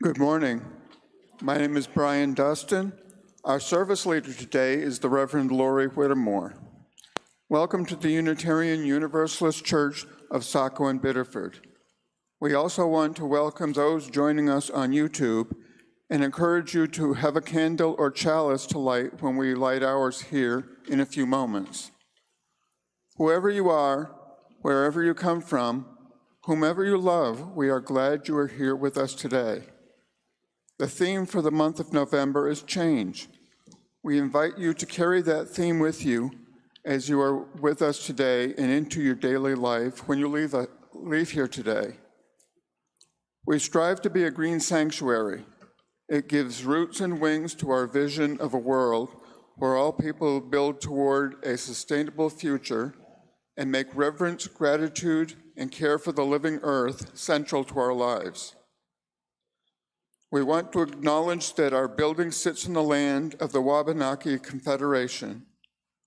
Good morning. My name is Brian Dustin. Our service leader today is the Reverend Lori Whittemore. Welcome to the Unitarian Universalist Church of Saco and Biddeford. We also want to welcome those joining us on YouTube and encourage you to have a candle or chalice to light when we light ours here in a few moments. Whoever you are, wherever you come from, whomever you love, we are glad you are here with us today. The theme for the month of November is change. We invite you to carry that theme with you as you are with us today and into your daily life when you leave here today. We strive to be a green sanctuary. It gives roots and wings to our vision of a world where all people build toward a sustainable future and make reverence, gratitude, and care for the living earth central to our lives. We want to acknowledge that our building sits in the land of the Wabanaki Confederation,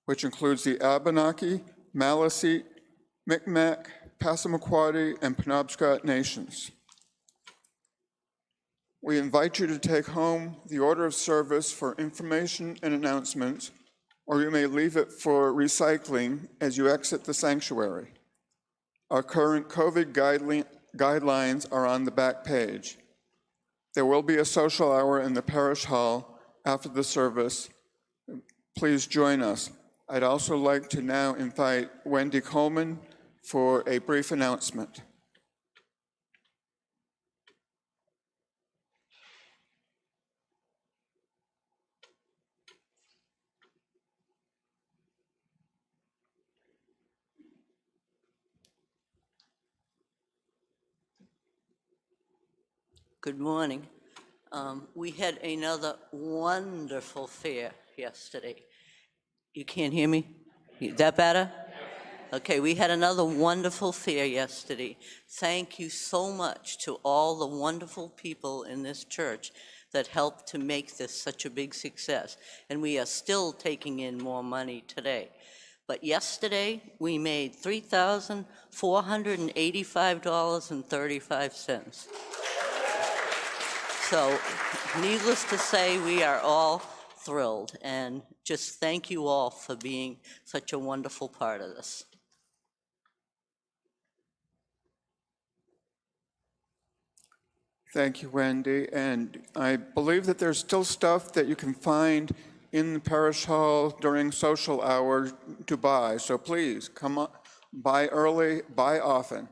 which includes the Abenaki, Maliseet, Micmac, Passamaquoddy, and Penobscot nations. We invite you to take home the order of service for information and announcements, or you may leave it for recycling as you exit the sanctuary. Our current COVID guidelines are on the back page. There will be a social hour in the parish hall after the service. Please join us. I'd also like to now invite Wendy Coleman for a brief announcement. Good morning. We had another wonderful fair yesterday. You can't hear me? Is that better? Okay, we had another wonderful fair yesterday. Thank you so much to all the wonderful people in this church that helped to make this such a big success. And we are still taking in more money today. But yesterday, we made $3,485.35. So, needless to say, we are all thrilled, and just thank you all for being such a wonderful part of this. Thank you, Wendy. And I believe that there's still stuff that you can find in the parish hall during social hour to buy. So please come on, buy early, buy often.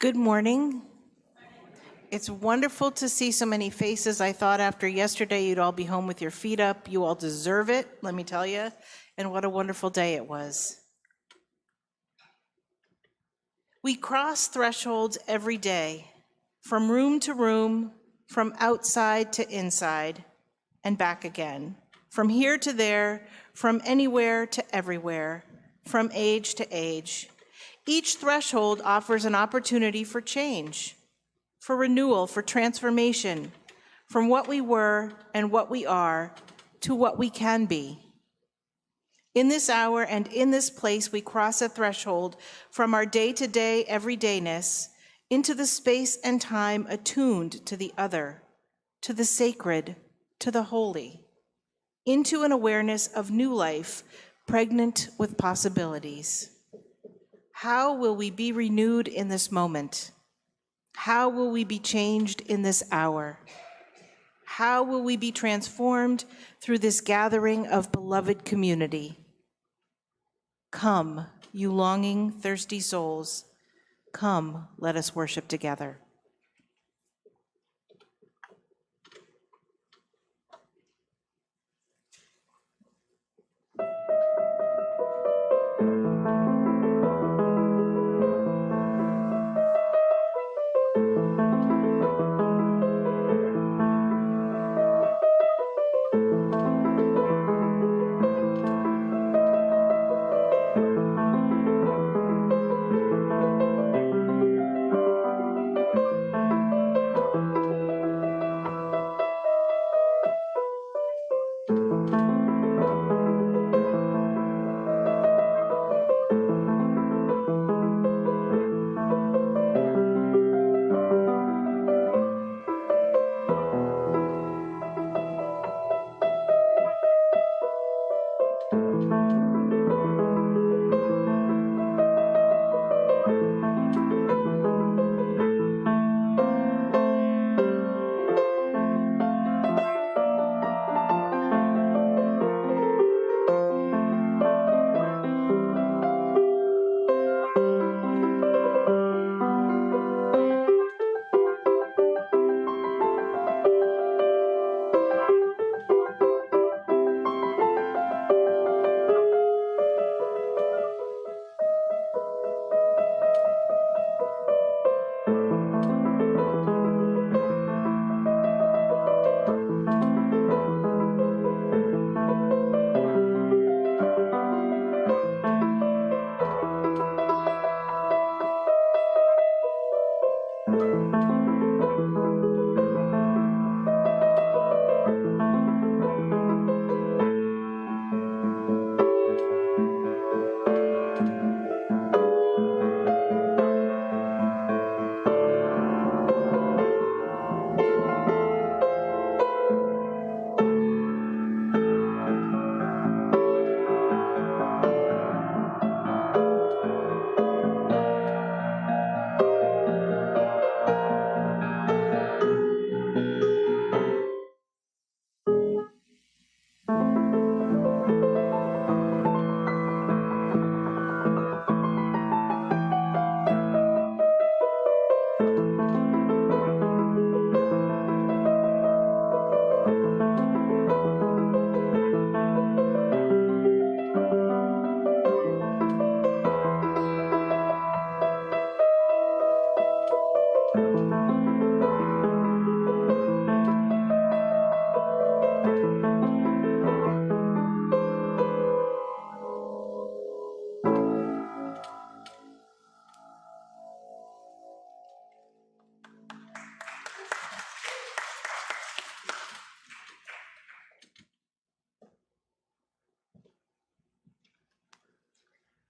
Good morning. It's wonderful to see so many faces. I thought after yesterday you'd all be home with your feet up. You all deserve it, let me tell you. And what a wonderful day it was. We cross thresholds every day, from room to room, from outside to inside, and back again. From here to there, from anywhere to everywhere, from age to age. Each threshold offers an opportunity for change, for renewal, for transformation, from what we were and what we are to what we can be. In this hour and in this place, we cross a threshold from our day-to-day everydayness into the space and time attuned to the other, to the sacred, to the holy, into an awareness of new life, pregnant with possibilities. How will we be renewed in this moment? How will we be changed in this hour? How will we be transformed through this gathering of beloved community? Come, you longing, thirsty souls. Come, let us worship together.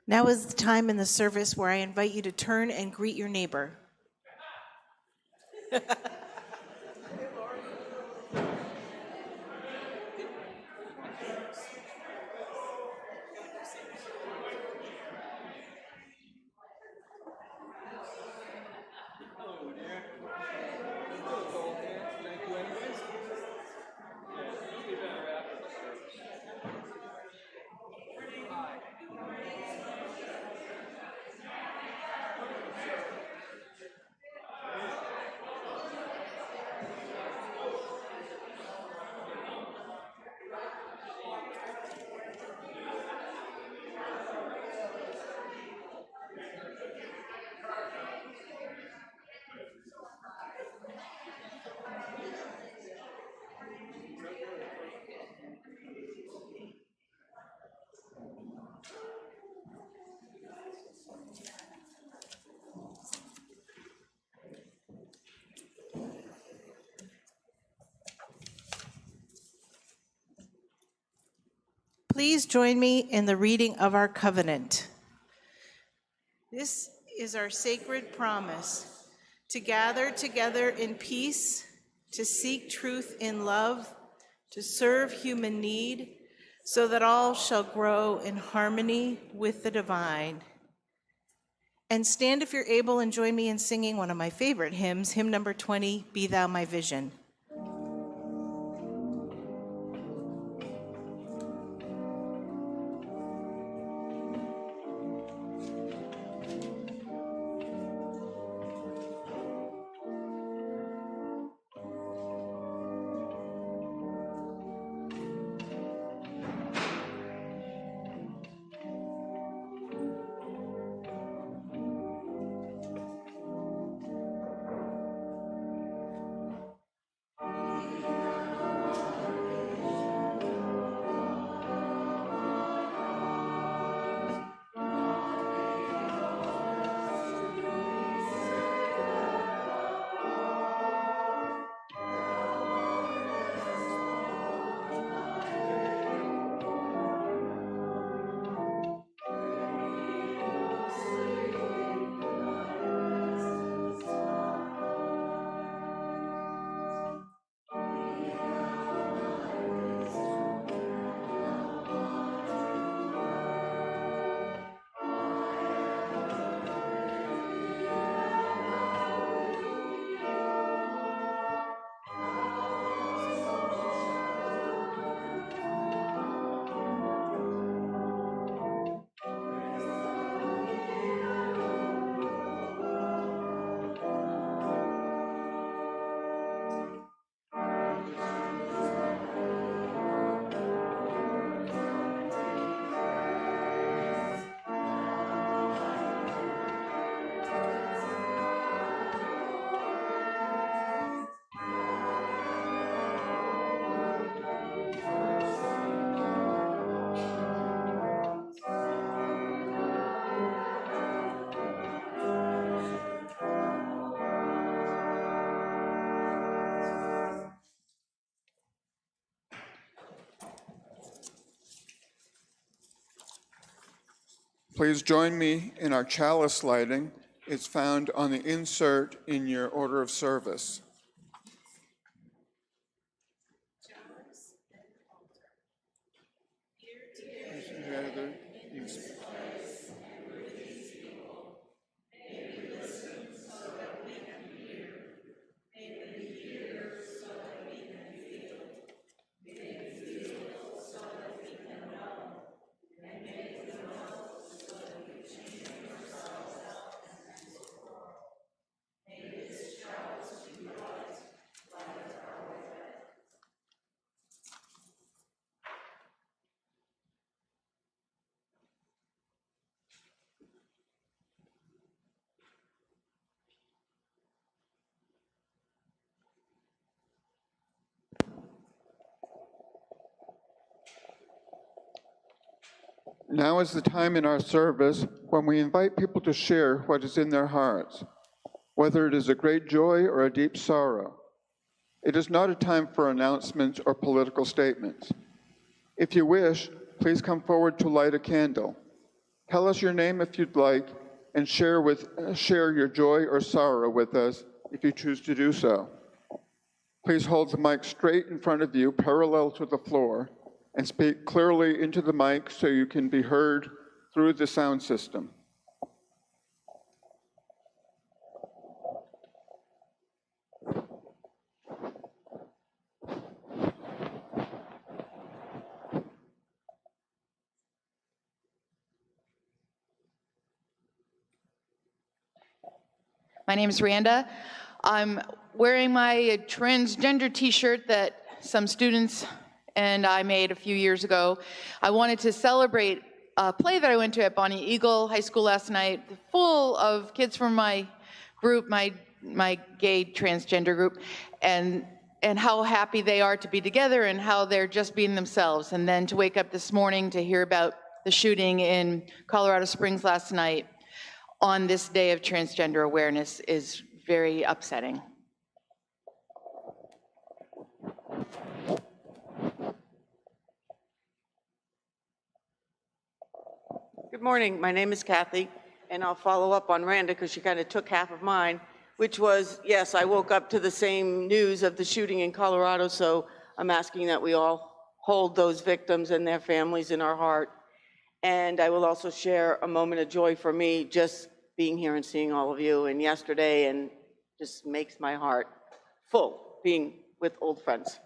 Now is the time in the service where I invite you to turn and greet your neighbor. Please join me in the reading of our covenant. This is our sacred promise to gather together in peace, to seek truth in love, to serve human need, so that all shall grow in harmony with the divine. And stand if you're able and join me in singing one of my favorite hymns, hymn number 20, Be Thou My Vision. Please join me in our chalice lighting. It's found on the insert in your order of service. Now is the time in our service when we invite people to share what is in their hearts, whether it is a great joy or a deep sorrow. It is not a time for announcements or political statements. If you wish, please come forward to light a candle. Tell us your name if you'd like, and share your joy or sorrow with us if you choose to do so. Please hold the mic straight in front of you, parallel to the floor, and speak clearly into the mic so you can be heard through the sound system. My name is Randa. I'm wearing my transgender t-shirt that some students and I made a few years ago. I wanted to celebrate a play that I went to at Bonnie Eagle High School last night, full of kids from my group, my gay transgender group, and how happy they are to be together and how they're just being themselves. And then to wake up this morning to hear about the shooting in Colorado Springs last night on this day of transgender awareness is very upsetting. Good morning. My name is Kathy, and I'll follow up on Randa because she kind of took half of mine, which was, yes, I woke up to the same news of the shooting in Colorado, so I'm asking that we all hold those victims and their families in our heart. And I will also share a moment of joy for me just being here and seeing all of you and yesterday, and just makes my heart full being with old friends.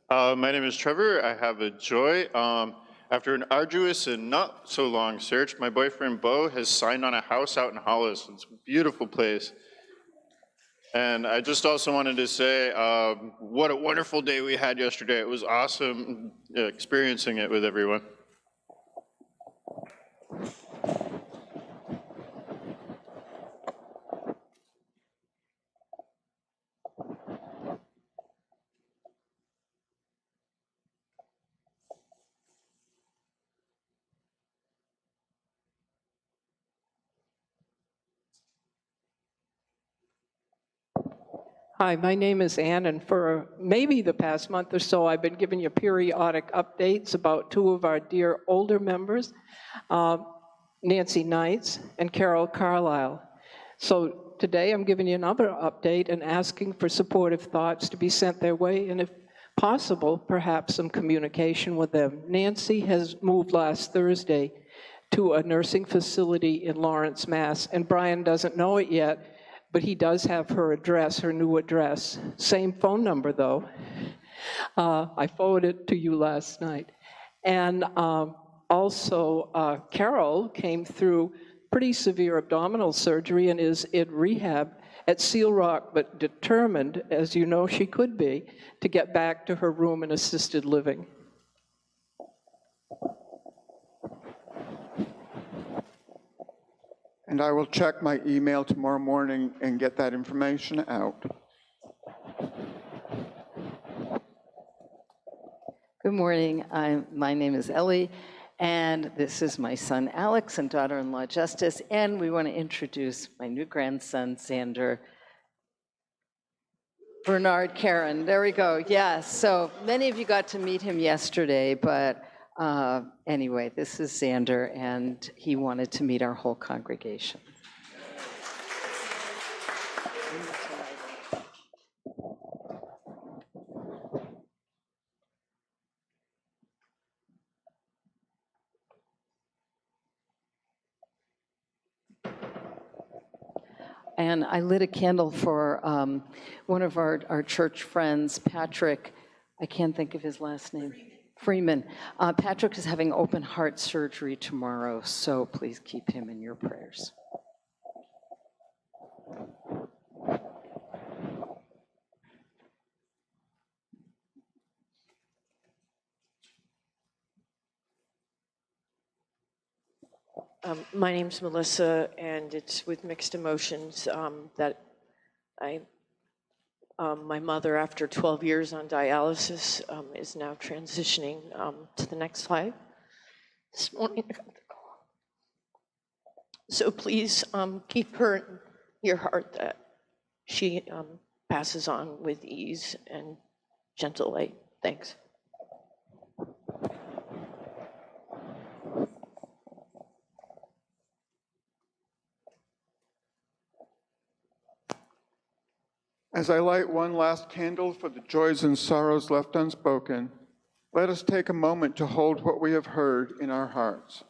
My name is Trevor. I have a joy. After an arduous and not so long search, my boyfriend Bo has signed on a house out in Hollis. It's a beautiful place. And I just also wanted to say what a wonderful day we had yesterday. It was awesome experiencing it with everyone. Hi, my name is Ann, and for maybe the past month or so, I've been giving you periodic updates about two of our dear older members, Nancy Knights and Carol Carlisle. So today I'm giving you another update and asking for supportive thoughts to be sent their way, and if possible, perhaps some communication with them. Nancy has moved last Thursday to a nursing facility in Lawrence, Mass, and Brian doesn't know it yet, but he does have her address, her new address. Same phone number, though. I forwarded it to you last night. And also, Carol came through pretty severe abdominal surgery and is in rehab at Seal Rock, but determined, as you know she could be, to get back to her room in assisted living. And I will check my email tomorrow morning and get that information out. Good morning. My name is Ellie, and this is my son Alex and daughter-in-law Justice, and we want to introduce my new grandson, Xander Bernard Karen. There we go. Yes. So many of you got to meet him yesterday, but anyway, this is Xander, and he wanted to meet our whole congregation. And I lit a candle for one of our church friends, Patrick. I can't think of his last name. Freeman. Patrick is having open heart surgery tomorrow, so please keep him in your prayers. My name's Melissa, and it's with mixed emotions that my mother, after 12 years on dialysis, is now transitioning to the next life. This morning, I got the call. So please keep her in your heart that she passes on with ease and gentle light. Thanks. As I light one last candle for the joys and sorrows left unspoken, let us take a moment to hold what we have heard in our hearts.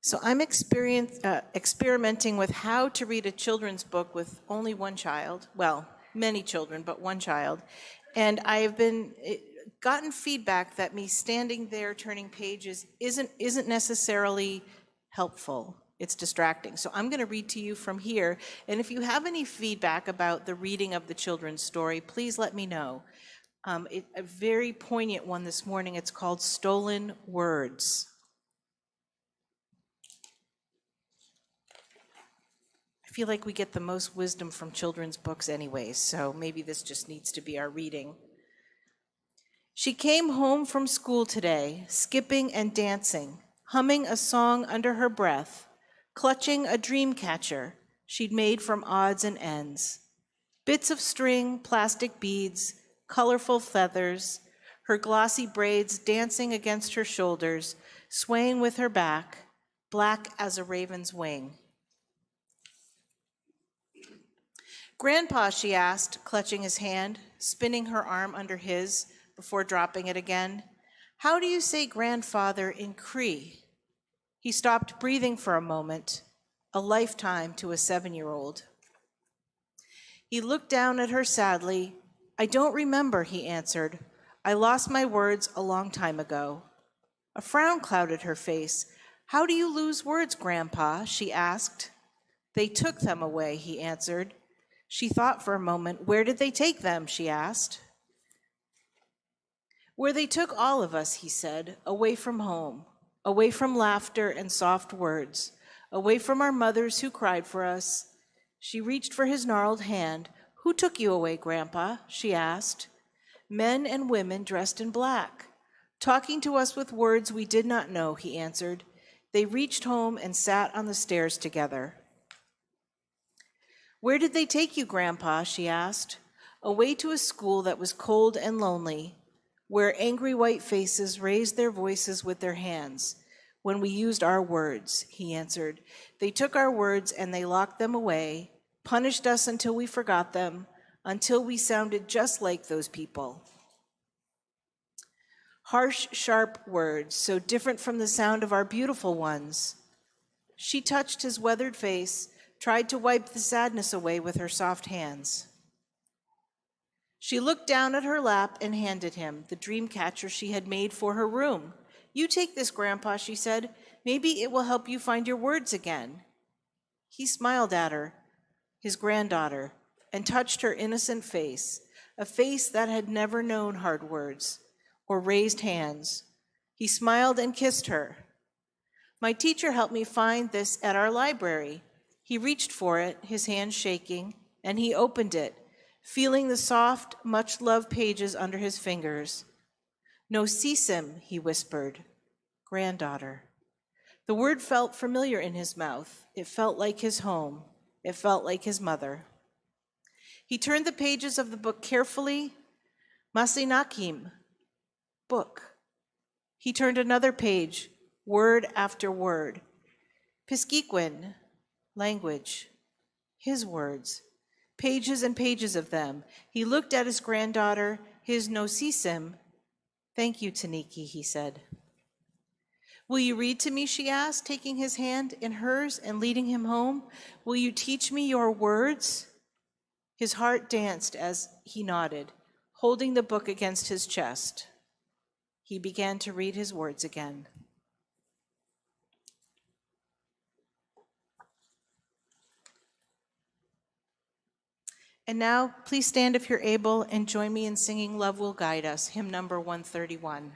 So I'm experimenting with how to read a children's book with only one child. Well, many children, but one child. And I have gotten feedback that me standing there turning pages isn't necessarily helpful. It's distracting. So I'm going to read to you from here. And if you have any feedback about the reading of the children's story, please let me know. A very poignant one this morning. It's called Stolen Words. I feel like we get the most wisdom from children's books anyways, so maybe this just needs to be our reading. She came home from school today, skipping and dancing, humming a song under her breath, clutching a dream catcher she'd made from odds and ends. Bits of string, plastic beads, colorful feathers, her glossy braids dancing against her shoulders, swaying with her back, black as a raven's wing. Grandpa, she asked, clutching his hand, spinning her arm under his before dropping it again. How do you say grandfather in Cree? He stopped breathing for a moment, a lifetime to a 7-year-old. He looked down at her sadly. I don't remember, he answered. I lost my words a long time ago. A frown clouded her face. How do you lose words, Grandpa? She asked. They took them away, he answered. She thought for a moment. Where did they take them? She asked. Where they took all of us, he said, away from home, away from laughter and soft words, away from our mothers who cried for us. She reached for his gnarled hand. Who took you away, Grandpa? She asked. Men and women dressed in black, talking to us with words we did not know, he answered. They reached home and sat on the stairs together. Where did they take you, Grandpa? She asked. Away to a school that was cold and lonely, where angry white faces raised their voices with their hands. When we used our words, he answered. They took our words and they locked them away, punished us until we forgot them, until we sounded just like those people. Harsh, sharp words, so different from the sound of our beautiful ones. She touched his weathered face, tried to wipe the sadness away with her soft hands. She looked down at her lap and handed him the dream catcher she had made for her room. You take this, Grandpa, she said. Maybe it will help you find your words again. He smiled at her, his granddaughter, and touched her innocent face, a face that had never known hard words or raised hands. He smiled and kissed her. My teacher helped me find this at our library. He reached for it, his hand shaking, and he opened it, feeling the soft, much-loved pages under his fingers. No seesim, he whispered. Granddaughter. The word felt familiar in his mouth. It felt like his home. It felt like his mother. He turned the pages of the book carefully. Masinakim, book. He turned another page, word after word. Pisquiquin, language. His words. Pages and pages of them. He looked at his granddaughter, his nosisim. Thank you, Taniki, he said. Will you read to me, she asked, taking his hand in hers and leading him home. Will you teach me your words? His heart danced as he nodded, holding the book against his chest. He began to read his words again. And now, please stand if you're able and join me in singing Love Will Guide Us, hymn number 131.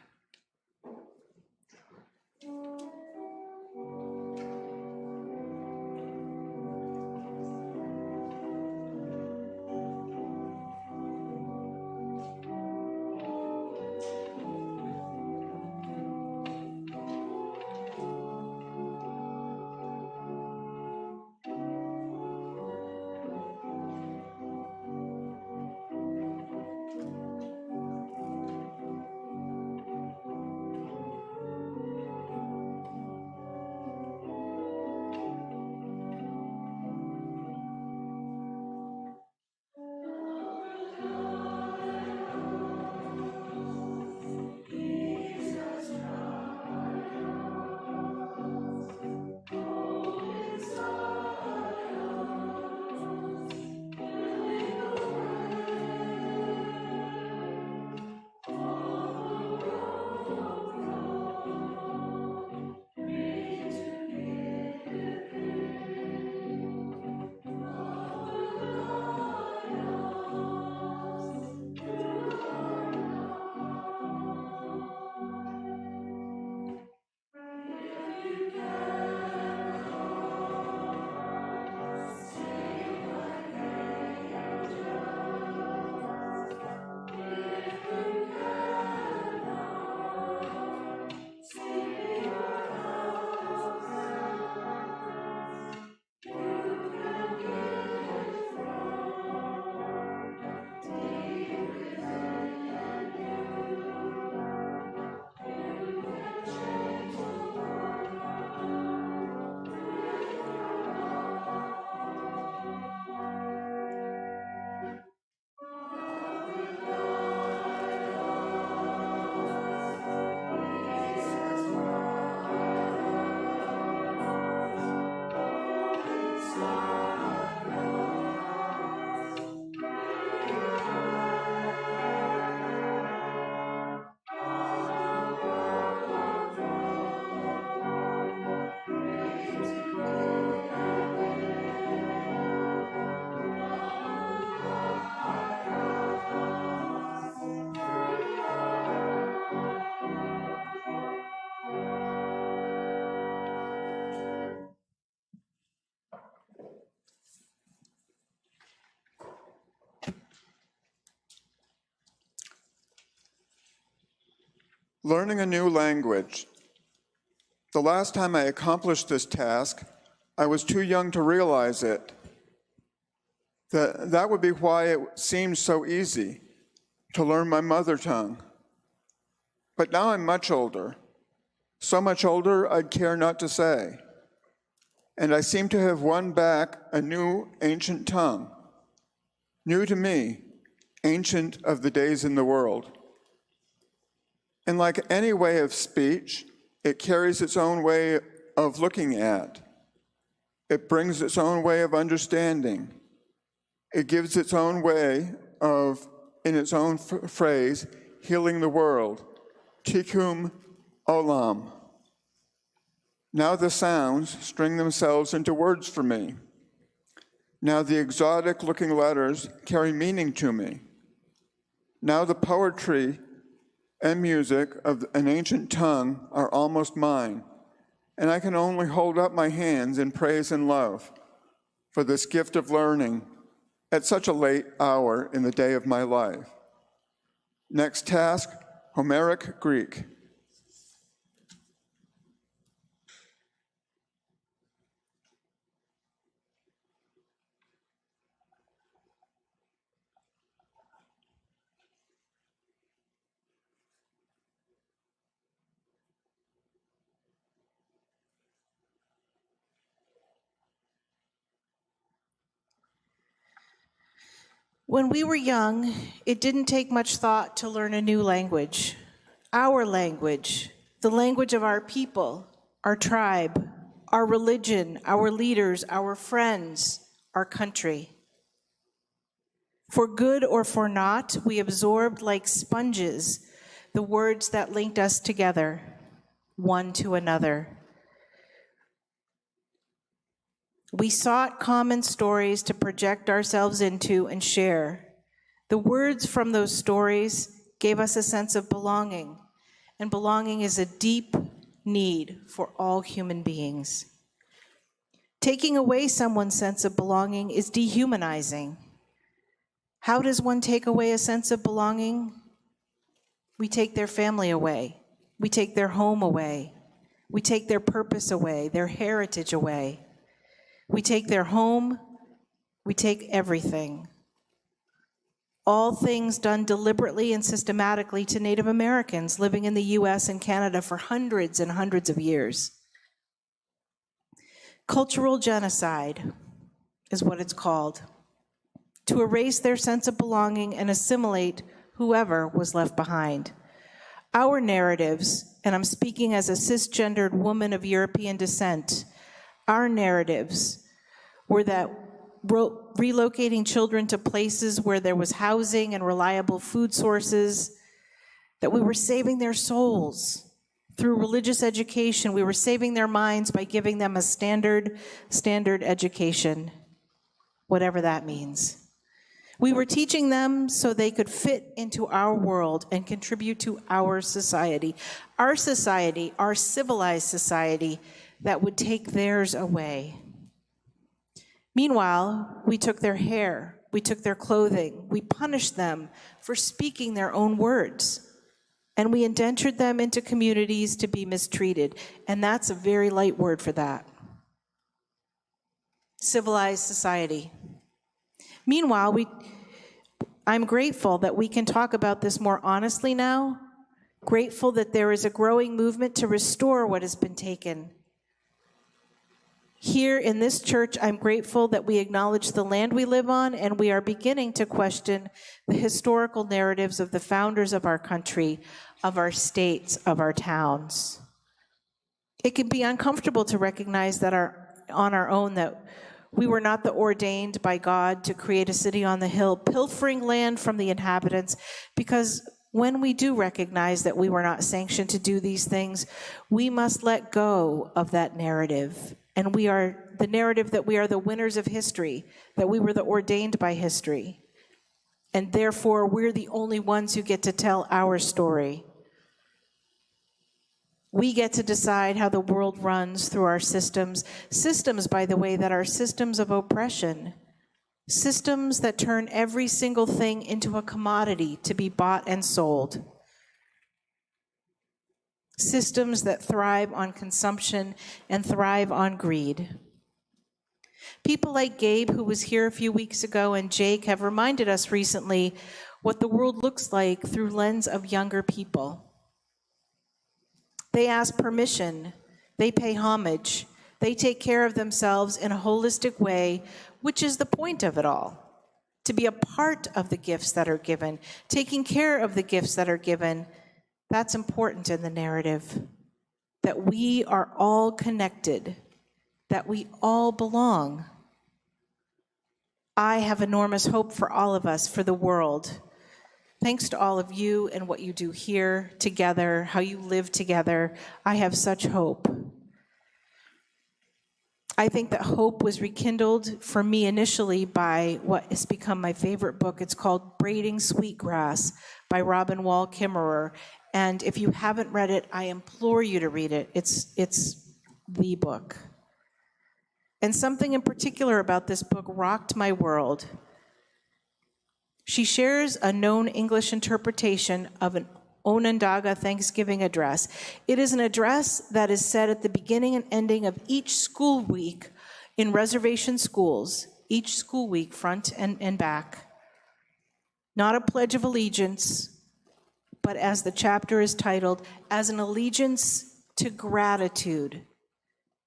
Learning a new language. The last time I accomplished this task, I was too young to realize it. That would be why it seemed so easy to learn my mother tongue. But now I'm much older, so much older I'd care not to say. And I seem to have won back a new ancient tongue, new to me, ancient of the days in the world. And like any way of speech, it carries its own way of looking at. It brings its own way of understanding. It gives its own way of, in its own phrase, healing the world. Tikkun olam. Now the sounds string themselves into words for me. Now the exotic-looking letters carry meaning to me. Now the poetry and music of an ancient tongue are almost mine, and I can only hold up my hands in praise and love for this gift of learning at such a late hour in the day of my life. Next task, Homeric Greek. When we were young, it didn't take much thought to learn a new language. Our language, the language of our people, our tribe, our religion, our leaders, our friends, our country. For good or for naught, we absorbed like sponges the words that linked us together, one to another. We sought common stories to project ourselves into and share. The words from those stories gave us a sense of belonging, and belonging is a deep need for all human beings. Taking away someone's sense of belonging is dehumanizing. How does one take away a sense of belonging? We take their family away. We take their home away. We take their purpose away, their heritage away. We take their home, we take everything. All things done deliberately and systematically to Native Americans living in the US and Canada for hundreds and hundreds of years. Cultural genocide is what it's called. To erase their sense of belonging and assimilate whoever was left behind. Our narratives, and I'm speaking as a cisgendered woman of European descent, our narratives were that relocating children to places where there was housing and reliable food sources, that we were saving their souls through religious education. We were saving their minds by giving them a standard education, whatever that means. We were teaching them so they could fit into our world and contribute to our society, our civilized society that would take theirs away. Meanwhile, we took their hair, we took their clothing, we punished them for speaking their own words, and we indentured them into communities to be mistreated, and that's a very light word for that. Civilized society. Meanwhile, I'm grateful that we can talk about this more honestly now, grateful that there is a growing movement to restore what has been taken. Here in this church, I'm grateful that we acknowledge the land we live on, and we are beginning to question the historical narratives of the founders of our country, of our states, of our towns. It can be uncomfortable to recognize that on our own that we were not the ordained by God to create a city on the hill, pilfering land from the inhabitants, because when we do recognize that we were not sanctioned to do these things, we must let go of that narrative. And we are the narrative that we are the winners of history, that we were the ordained by history. And therefore, we're the only ones who get to tell our story. We get to decide how the world runs through our systems. Systems, by the way, that are systems of oppression. Systems that turn every single thing into a commodity to be bought and sold. systems that thrive on consumption and thrive on greed. People like Gabe, who was here a few weeks ago, and Jake have reminded us recently what the world looks like through lens of younger people. They ask permission, they pay homage, they take care of themselves in a holistic way, which is the point of it all. To be a part of the gifts that are given, taking care of the gifts that are given, that's important in the narrative. That we are all connected, that we all belong. I have enormous hope for all of us, for the world. Thanks to all of you and what you do here together, how you live together, I have such hope. I think that hope was rekindled for me initially by what has become my favorite book. It's called Braiding Sweetgrass by Robin Wall Kimmerer. And if you haven't read it, I implore you to read it. It's the book. And something in particular about this book rocked my world. She shares a known English interpretation of an Onondaga Thanksgiving address. It is an address that is said at the beginning and ending of each school week in reservation schools, each school week, front and back. Not a pledge of allegiance, but as the chapter is titled, as an allegiance to gratitude,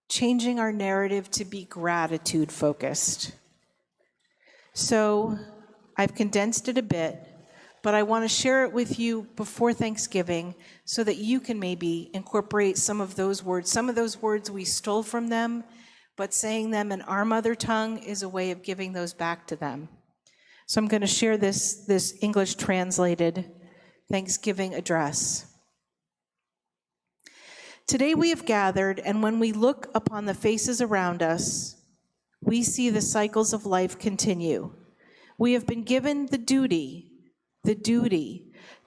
changing our narrative to be gratitude-focused. So I've condensed it a bit, but I want to share it with you before Thanksgiving so that you can maybe incorporate some of those words. Some of those words we stole from them, but saying them in our mother tongue is a way of giving those back to them. So I'm going to share this English translated Thanksgiving address. Today we have gathered, and when we look upon the faces around us, we see the cycles of life continue. We have been given the duty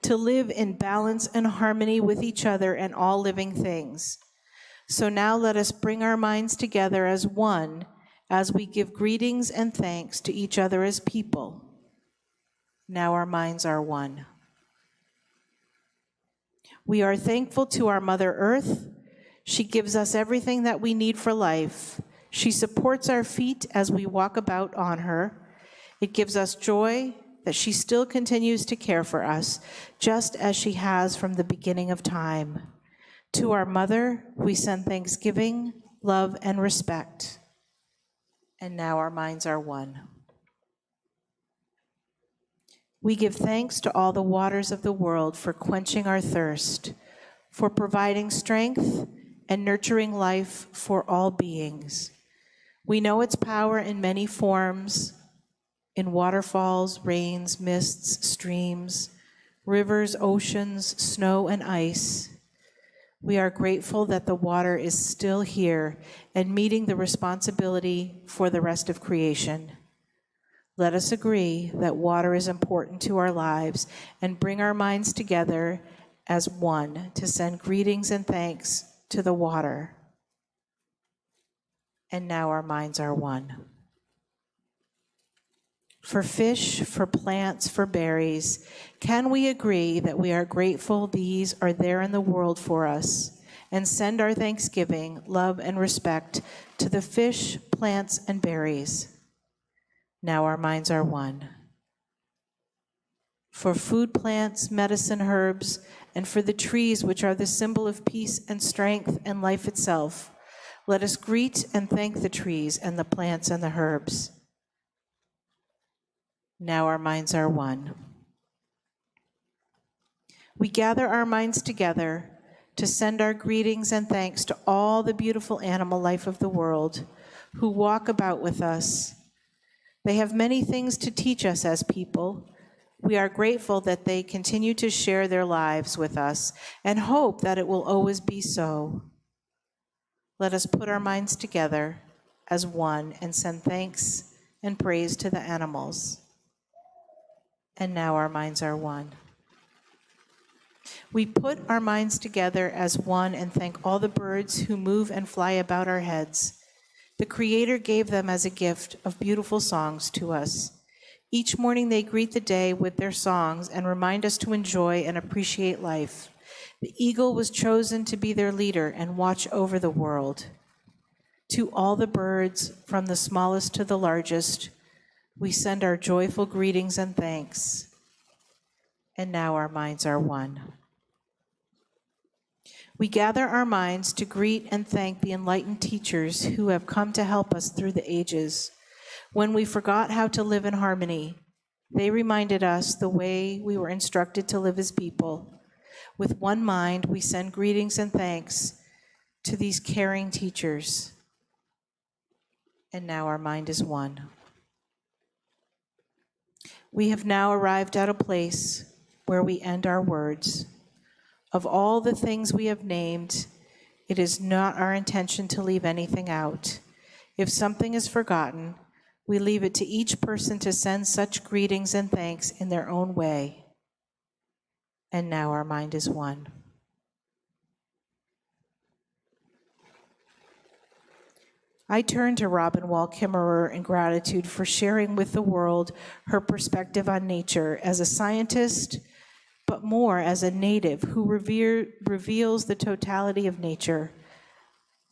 to live in balance and harmony with each other and all living things. So now let us bring our minds together as one as we give greetings and thanks to each other as people. Now our minds are one. We are thankful to our Mother Earth. She gives us everything that we need for life. She supports our feet as we walk about on her. It gives us joy that she still continues to care for us, just as she has from the beginning of time. To our Mother, we send thanksgiving, love, and respect. And now our minds are one. We give thanks to all the waters of the world for quenching our thirst, for providing strength and nurturing life for all beings. We know its power in many forms, in waterfalls, rains, mists, streams, rivers, oceans, snow, and ice. We are grateful that the water is still here and meeting the responsibility for the rest of creation. Let us agree that water is important to our lives and bring our minds together as one to send greetings and thanks to the water. And now our minds are one. For fish, for plants, for berries, can we agree that we are grateful these are there in the world for us and send our thanksgiving, love, and respect to the fish, plants, and berries? Now our minds are one. For food plants, medicine herbs, and for the trees which are the symbol of peace and strength and life itself, let us greet and thank the trees and the plants and the herbs. Now our minds are one. We gather our minds together to send our greetings and thanks to all the beautiful animal life of the world who walk about with us. They have many things to teach us as people. We are grateful that they continue to share their lives with us and hope that it will always be so. Let us put our minds together as one and send thanks and praise to the animals. And now our minds are one. We put our minds together as one and thank all the birds who move and fly about our heads. The Creator gave them as a gift of beautiful songs to us. Each morning they greet the day with their songs and remind us to enjoy and appreciate life. The eagle was chosen to be their leader and watch over the world. To all the birds, from the smallest to the largest, we send our joyful greetings and thanks. And now our minds are one. We gather our minds to greet and thank the enlightened teachers who have come to help us through the ages. When we forgot how to live in harmony, they reminded us the way we were instructed to live as people. With one mind, we send greetings and thanks to these caring teachers. And now our mind is one. We have now arrived at a place where we end our words. Of all the things we have named, it is not our intention to leave anything out. If something is forgotten, we leave it to each person to send such greetings and thanks in their own way. And now our mind is one. I turn to Robin Wall Kimmerer in gratitude for sharing with the world her perspective on nature as a scientist, but more as a native who reveals the totality of nature,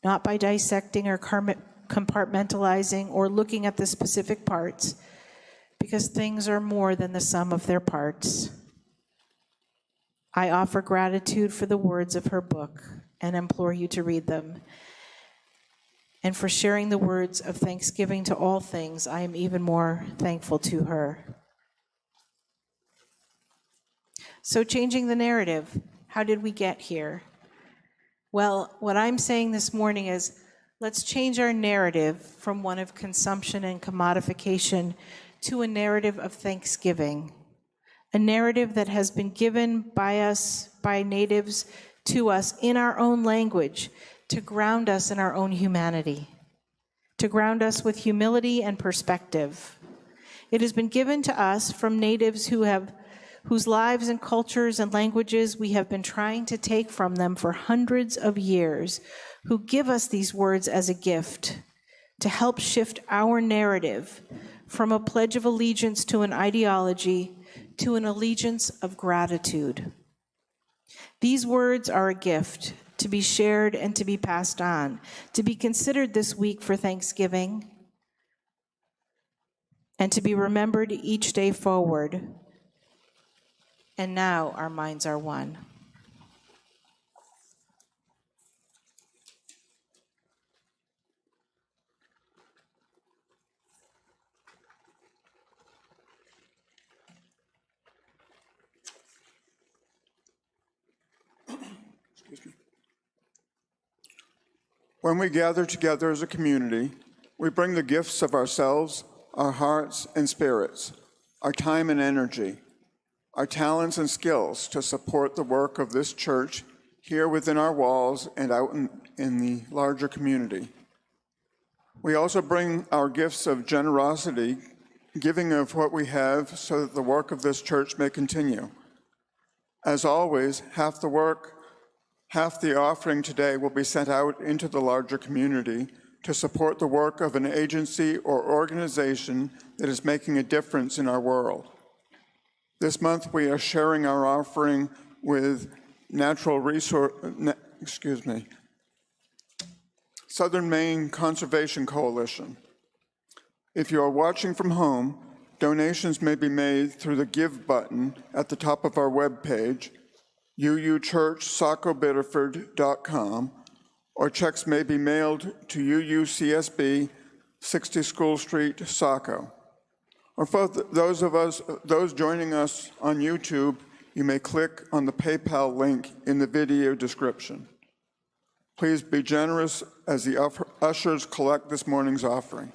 not by dissecting or compartmentalizing or looking at the specific parts, because things are more than the sum of their parts. I offer gratitude for the words of her book and implore you to read them. And for sharing the words of thanksgiving to all things, I am even more thankful to her. So changing the narrative, how did we get here? Well, what I'm saying this morning is, let's change our narrative from one of consumption and commodification to a narrative of thanksgiving, a narrative that has been given by us, by natives, to us in our own language, to ground us in our own humanity, to ground us with humility and perspective. It has been given to us from natives whose lives and cultures and languages we have been trying to take from them for hundreds of years, who give us these words as a gift to help shift our narrative from a pledge of allegiance to an ideology to an allegiance of gratitude. These words are a gift to be shared and to be passed on, to be considered this week for Thanksgiving, and to be remembered each day forward. And now our minds are one. When we gather together as a community, we bring the gifts of ourselves, our hearts and spirits, our time and energy, our talents and skills to support the work of this church here within our walls and out in the larger community. We also bring our gifts of generosity, giving of what we have so that the work of this church may continue. As always, half the offering today will be sent out into the larger community to support the work of an agency or organization that is making a difference in our world. This month, we are sharing our offering with Southern Maine Conservation Coalition. If you are watching from home, donations may be made through the Give button at the top of our webpage, uuchurchsacobiddeford.com, or checks may be mailed to UUCSB, 60 School Street, Saco. Or for those joining us on YouTube, you may click on the PayPal link in the video description. Please be generous as the ushers collect this morning's offering.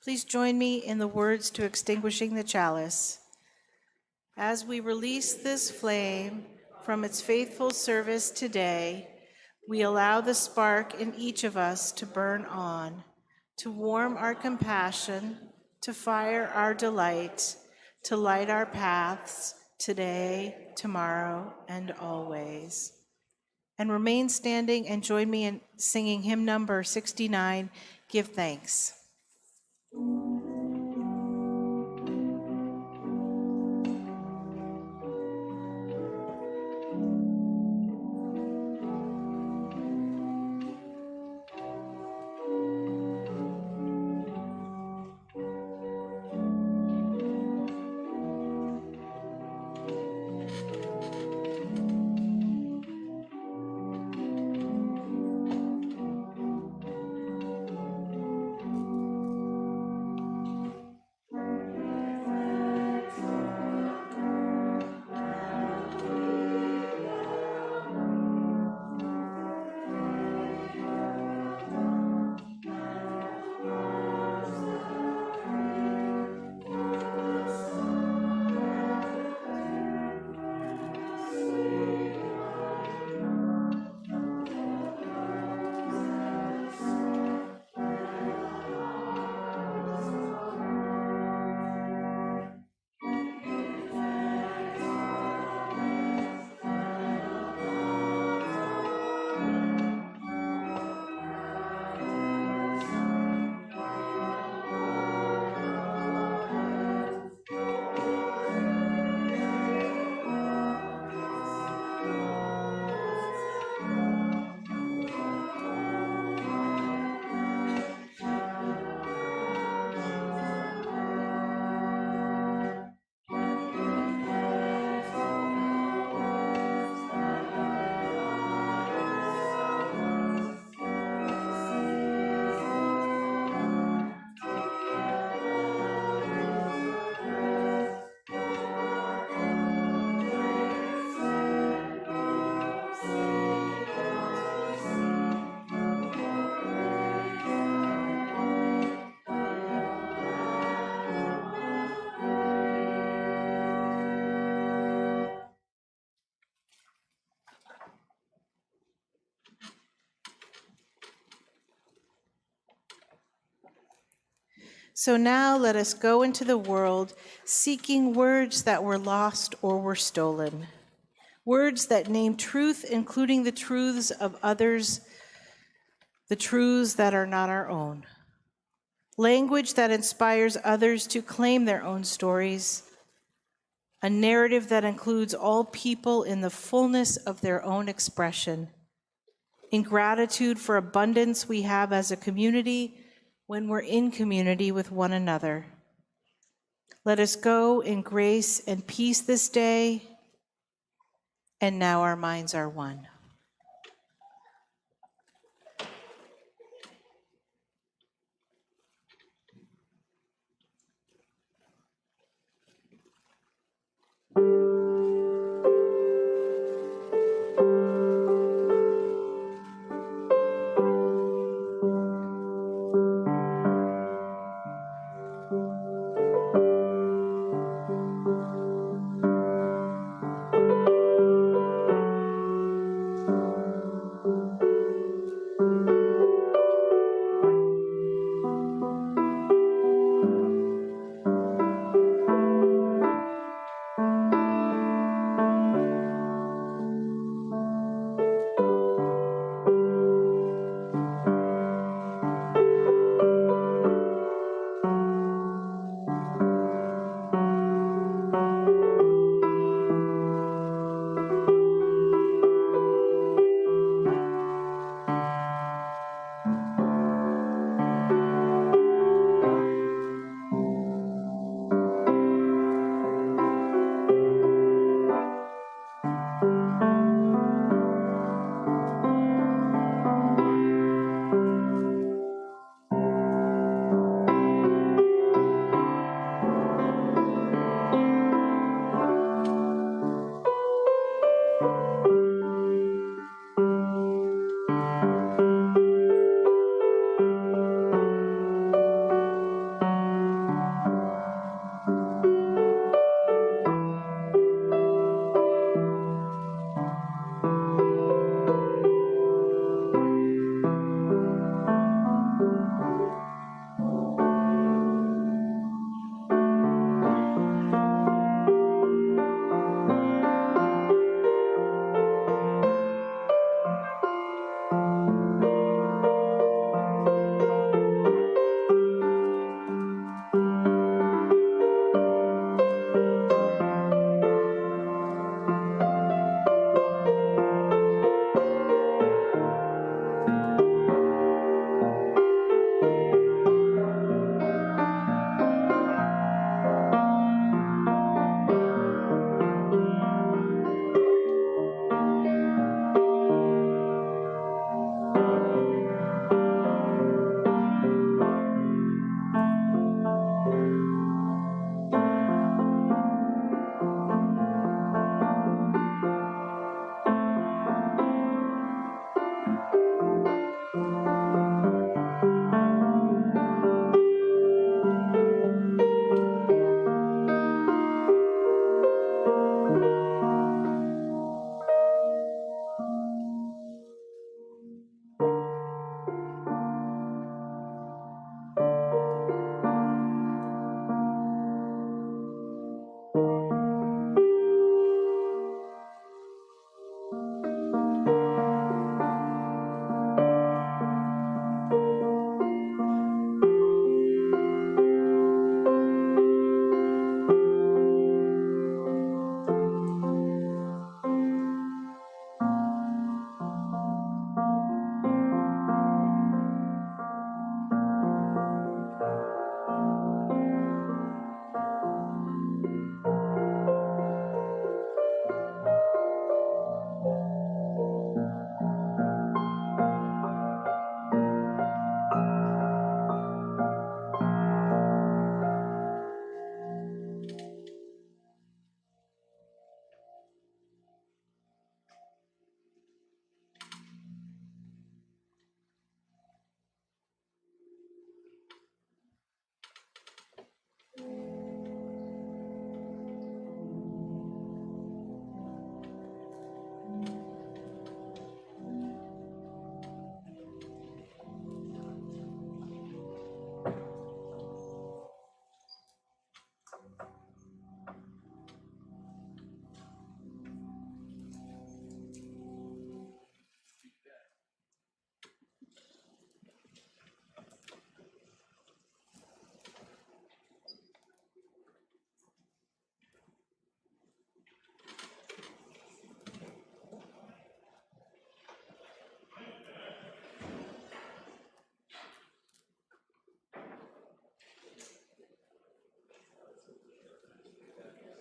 Please join me in the words to extinguishing the chalice. As we release this flame from its faithful service today, we allow the spark in each of us to burn on, to warm our compassion, to fire our delight, to light our paths today, tomorrow, and always. And remain standing and join me in singing hymn number 69, Give Thanks. So now let us go into the world seeking words that were lost or were stolen. Words that name truth, including the truths of others, the truths that are not our own. Language that inspires others to claim their own stories. A narrative that includes all people in the fullness of their own expression. In gratitude for abundance we have as a community when we're in community with one another. Let us go in grace and peace this day, and now our minds are one.